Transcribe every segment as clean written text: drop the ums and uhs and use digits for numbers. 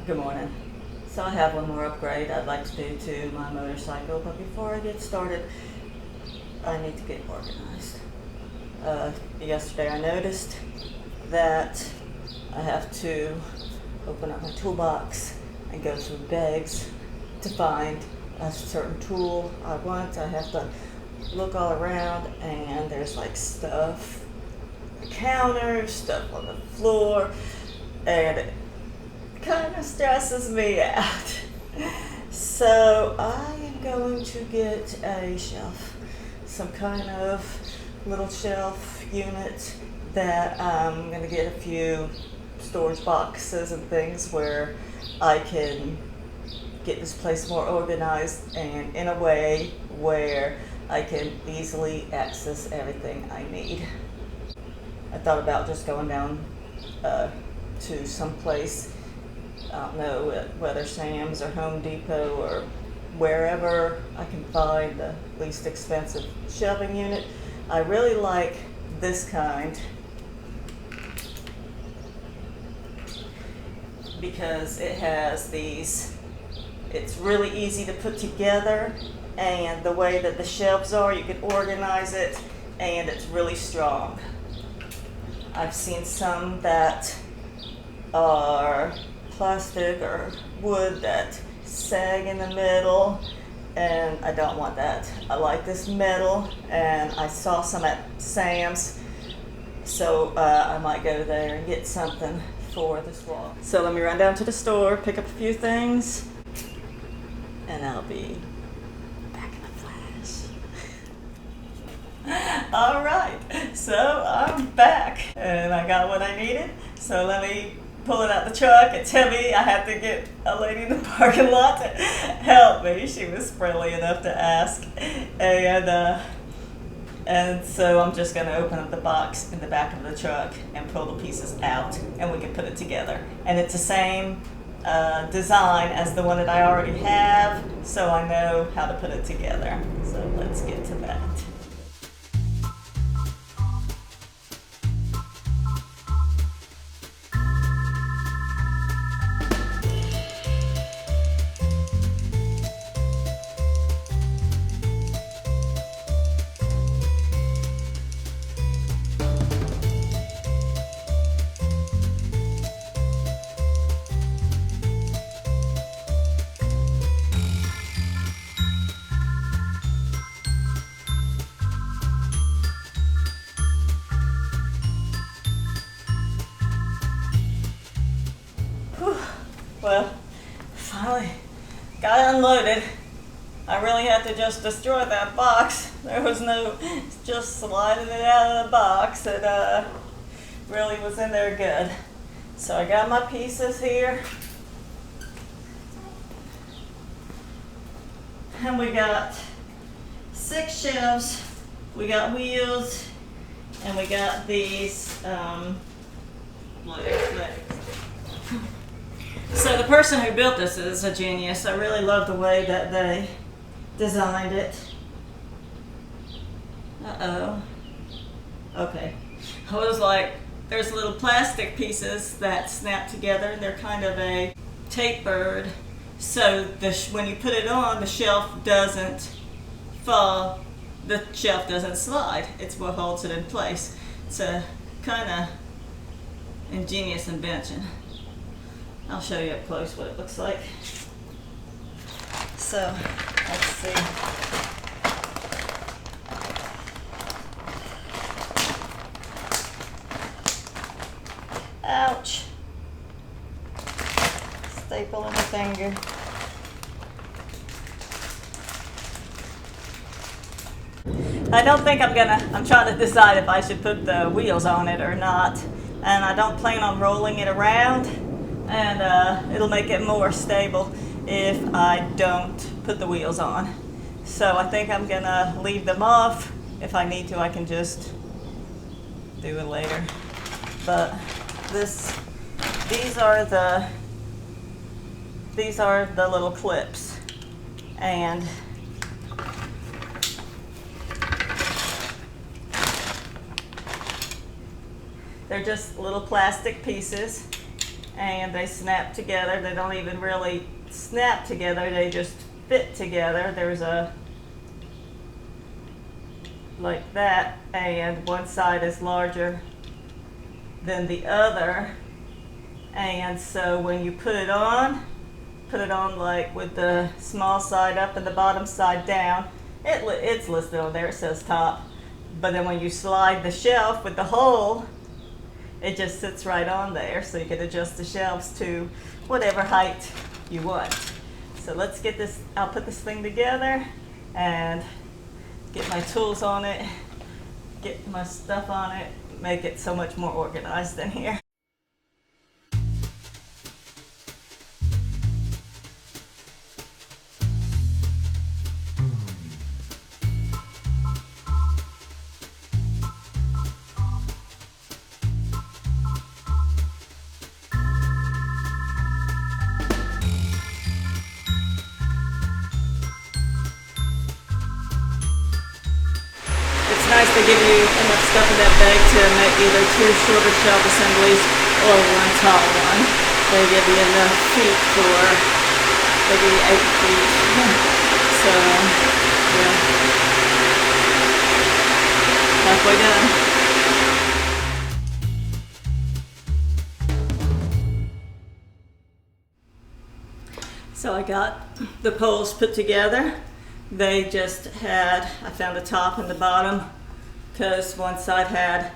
Good morning. So I have one more upgrade I'd like to do to my motorcycle, but before I get started, I need to get organized. Yesterday I noticed that I have to open up my toolbox and go through bags to find a certain tool I want. I have to look all around and there's like stuff on the counter, stuff on the floor, and it kind of stresses me out. So I am going to get a shelf, some kind of little shelf unit that I'm going to get a few storage boxes and things where I can get this place more organized and in a way where I can easily access everything I need. I thought about just going down to some place, I don't know whether Sam's or Home Depot or wherever I can find the least expensive shelving unit. I really like this kind because it has these, it's really easy to put together, and the way that the shelves are, you can organize it, and it's really strong. I've seen some that are plastic or wood that sag in the middle, and I don't want that. I like this metal, and I saw some at Sam's, so I might go there and get something for this wall. So let me run down to the store, pick up a few things, and I'll be back in a flash. All right, so I'm back, and I got what I needed, so let me pull it out the truck. It's heavy. I had to get a lady in the parking lot to help me. She was friendly enough to ask. And so I'm just going to open up the box in the back of the truck and pull the pieces out, and we can put it together. And it's the same design as the one that I already have, so I know how to put it together. So let's get to that. Well, finally got it unloaded. I really had to just destroy that box. There was no just sliding it out of the box. It really was in there good. So I got my pieces here. And we got 6 shelves. We got wheels. And we got these legs. So the person who built this is a genius. I really love the way that they designed it. Uh-oh. Okay. I was like, there's little plastic pieces that snap together, and they're kind of a tapered, so when you put it on, the shelf doesn't fall, the shelf doesn't slide. It's what holds it in place. It's a kind of ingenious invention. I'll show you up close what it looks like. So, let's see. Ouch. Staple in the finger. I don't think I'm trying to decide if I should put the wheels on it or not. And I don't plan on rolling it around. And it'll make it more stable if I don't put the wheels on. So I think I'm gonna leave them off. If I need to, I can just do it later. But these are the little clips, and they're just little plastic pieces. and they snap together. They don't even really snap together, they just fit together. There's a like that, and one side is larger than the other, and so when you put it on like with the small side up and the bottom side down. It's listed on there, it says top, but then when you slide the shelf with the hole, it just sits right on there, so you can adjust the shelves to whatever height you want. So let's get this, I'll put this thing together and get my tools on it, get my stuff on it, make it so much more organized in here. Nice to give you enough stuff in that bag to make either 2 shorter shelf assemblies or 1 tall one. They give you enough feet for maybe 8 feet. So, yeah. Halfway done. So I got the poles put together. They just had, I found the top and the bottom, because one side had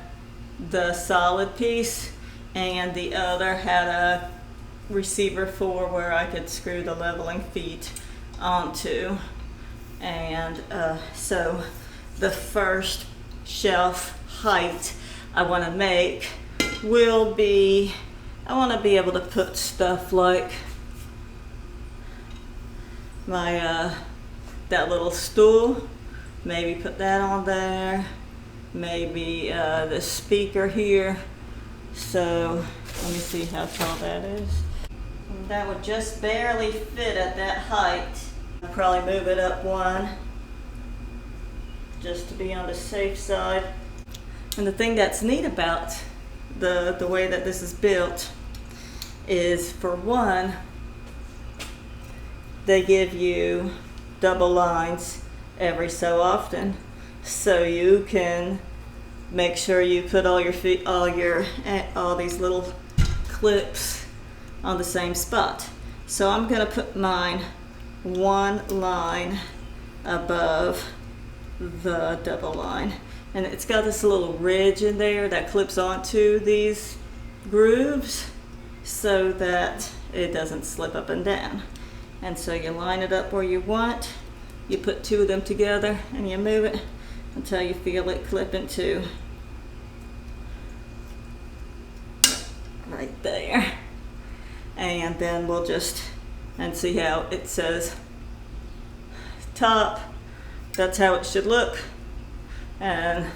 the solid piece and the other had a receiver for where I could screw the leveling feet onto. And so the first shelf height I want to make will be, I want to be able to put stuff like my that little stool, maybe put that on there, maybe the speaker here. So let me see how tall that is. And that would just barely fit at that height. I'll probably move it up 1 just to be on the safe side. And the thing that's neat about the way that this is built is, for one, they give you double lines every so often, so you can make sure you put all your feet, all these little clips on the same spot. So I'm gonna put mine 1 line above the double line, and it's got this little ridge in there that clips onto these grooves so that it doesn't slip up and down. And so you line it up where you want, you put 2 of them together and you move it until you feel it clip into right there. And then we'll just, and see how it says top, that's how it should look. And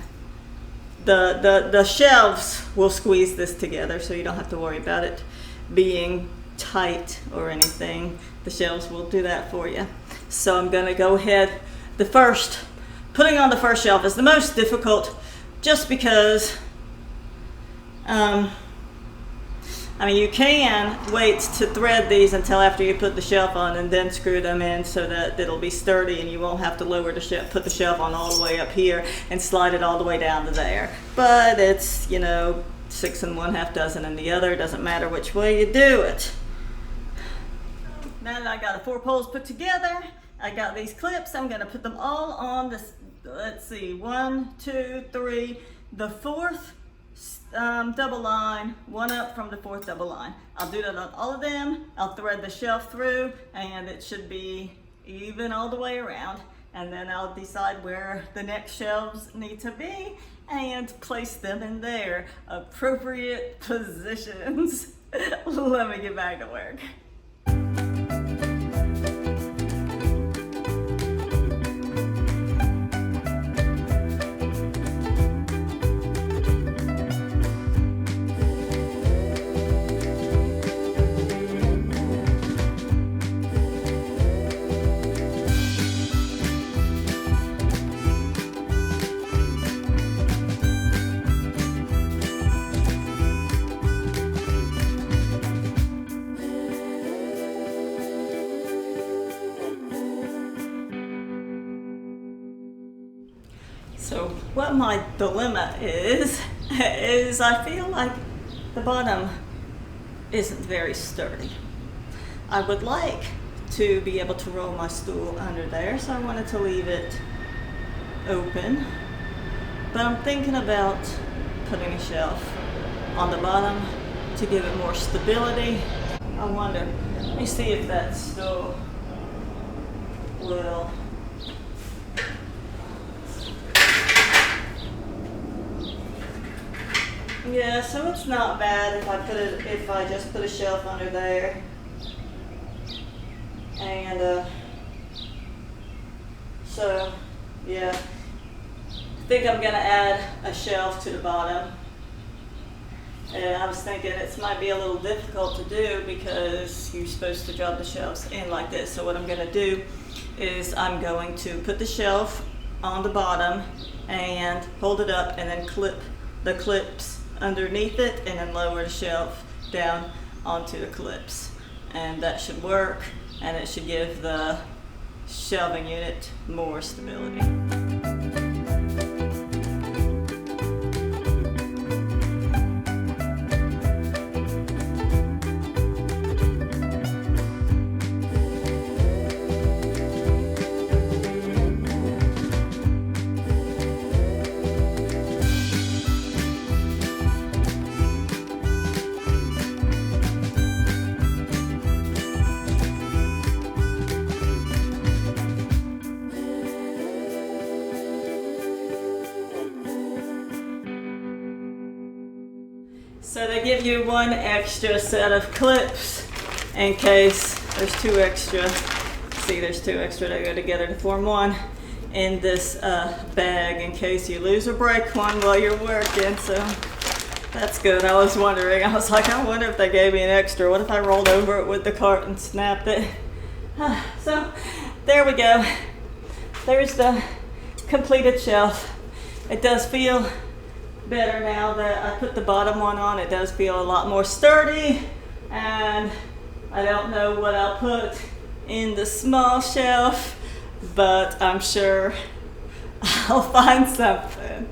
the shelves will squeeze this together, so you don't have to worry about it being tight or anything. The shelves will do that for you. So I'm gonna go ahead, putting on the first shelf is the most difficult, just because I mean, you can wait to thread these until after you put the shelf on and then screw them in so that it'll be sturdy and you won't have to lower the shelf, put the shelf on all the way up here and slide it all the way down to there. But it's, 6 1/2 dozen in the other, doesn't matter which way you do it. Now that I got the 4 poles put together, I got these clips, I'm gonna put them all on this, let's see, 1, 2, 3, the 4th double line, 1 up from the 4th double line. I'll do that on all of them. I'll thread the shelf through and it should be even all the way around. And then I'll decide where the next shelves need to be and place them in their appropriate positions. Let me get back to work. So what my dilemma is I feel like the bottom isn't very sturdy. I would like to be able to roll my stool under there, so I wanted to leave it open. But I'm thinking about putting a shelf on the bottom to give it more stability. I wonder, let me see if that stool will. Yeah, so it's not bad if I just put a shelf under there. And so yeah, I think I'm gonna add a shelf to the bottom. And I was thinking it might be a little difficult to do because you're supposed to drop the shelves in like this. So what I'm gonna do is I'm going to put the shelf on the bottom and hold it up and then clip the clips underneath it and then lower the shelf down onto the clips. And that should work, and it should give the shelving unit more stability. So they give you one extra set of clips in case there's two extra. See, there's two extra that go together to form one in this bag in case you lose or break one while you're working. So that's good. I was wondering, I was like, I wonder if they gave me an extra. What if I rolled over it with the cart and snapped it? So there we go. There's the completed shelf. It does feel better now that I put the bottom one on. It does feel a lot more sturdy, and I don't know what I'll put in the small shelf, but I'm sure I'll find something.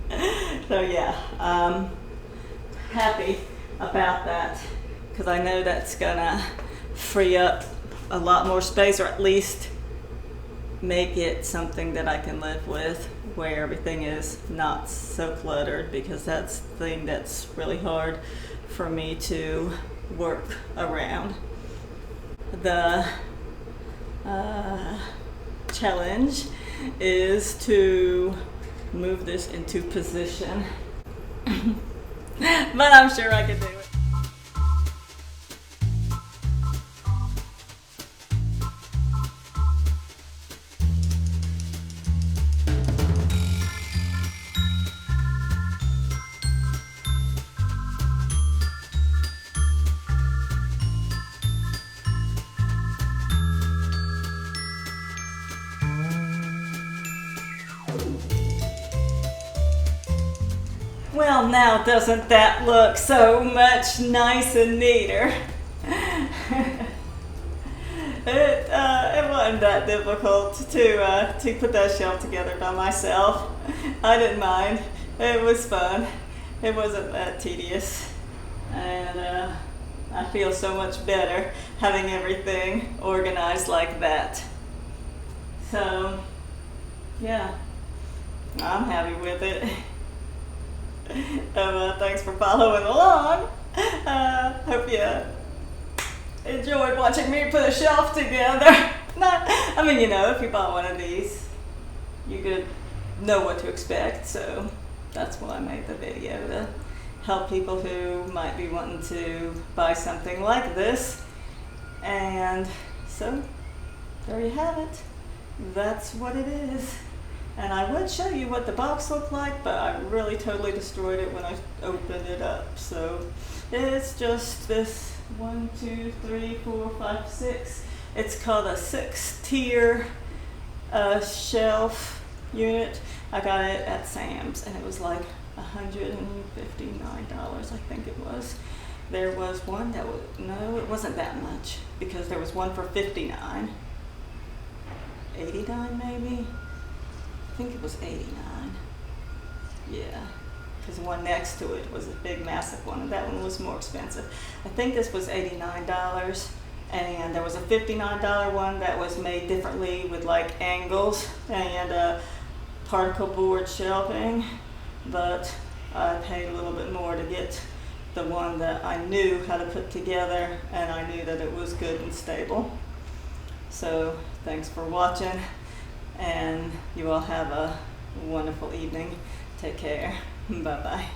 So yeah, I'm happy about that because I know that's gonna free up a lot more space, or at least make it something that I can live with, where everything is not so cluttered, because that's the thing that's really hard for me to work around. The challenge is to move this into position, but I'm sure I can do it. Well, now doesn't that look so much nice and neater? It wasn't that difficult to put that shelf together by myself. I didn't mind. It was fun. It wasn't that tedious. And I feel so much better having everything organized like that. So, yeah, I'm happy with it. Thanks for following along. Hope you enjoyed watching me put a shelf together. I mean, you know, if you bought one of these, you could know what to expect. So that's why I made the video, to help people who might be wanting to buy something like this. And so there you have it. That's what it is. And I would show you what the box looked like, but I really totally destroyed it when I opened it up. So it's just this 1, 2, 3, 4, 5, 6. It's called a 6-tier shelf unit. I got it at Sam's and it was like $159, I think it was. There was one that was, no, it wasn't that much, because there was one for $59. $89 maybe? I think it was $89. Yeah, because the one next to it was a big, massive one, and that one was more expensive. I think this was $89, and there was a $59 one that was made differently with like angles and particle board shelving, but I paid a little bit more to get the one that I knew how to put together, and I knew that it was good and stable. So thanks for watching, and you all have a wonderful evening. Take care. Bye bye.